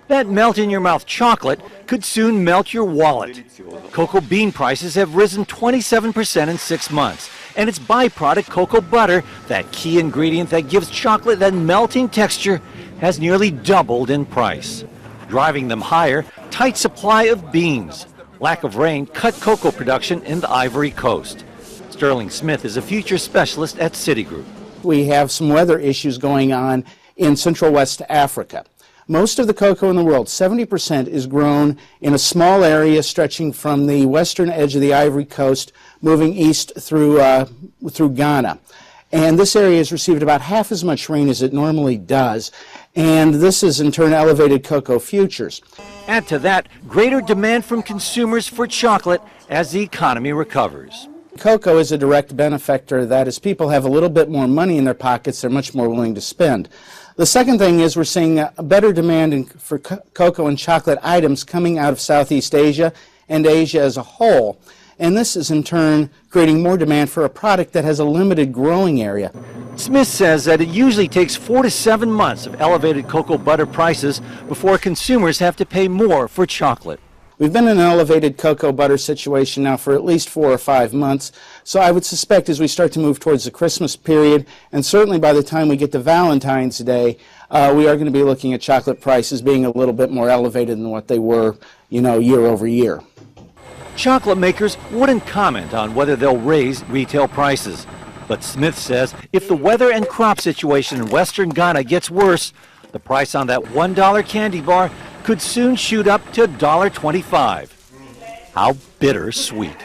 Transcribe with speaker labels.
Speaker 1: That melt-in-your-mouth chocolate could soon melt your wallet. Cocoa bean prices have risen 27% in 6 months, and its byproduct, cocoa butter, that key ingredient that gives chocolate that melting texture, has nearly doubled in price. Driving them higher, tight supply of beans. Lack of rain cut cocoa production in the Ivory Coast. Sterling Smith is a futures specialist at Citigroup.
Speaker 2: We have some weather issues going on in Central West Africa. Most of the cocoa in the world, 70%, is grown in a small area stretching from the western edge of the Ivory Coast, moving east through Ghana. And this area has received about half as much rain as it normally does, and this has in turn elevated cocoa futures.
Speaker 1: Add to that greater demand from consumers for chocolate as the economy recovers.
Speaker 2: Cocoa is a direct benefactor. That as people have a little bit more money in their pockets, they're much more willing to spend. The second thing is we're seeing a better demand for cocoa and chocolate items coming out of Southeast Asia and Asia as a whole. And this is in turn creating more demand for a product that has a limited growing area.
Speaker 1: Smith says that it usually takes 4 to 7 months of elevated cocoa butter prices before consumers have to pay more for chocolate.
Speaker 2: We've been in an elevated cocoa butter situation now for at least 4 or 5 months, so I would suspect as we start to move towards the Christmas period, and certainly by the time we get to Valentine's Day, we are going to be looking at chocolate prices being a little bit more elevated than what they were, year over year.
Speaker 1: Chocolate makers wouldn't comment on whether they'll raise retail prices, but Smith says if the weather and crop situation in western Ghana gets worse, the price on that $1 candy bar could soon shoot up to $1.25. How bittersweet.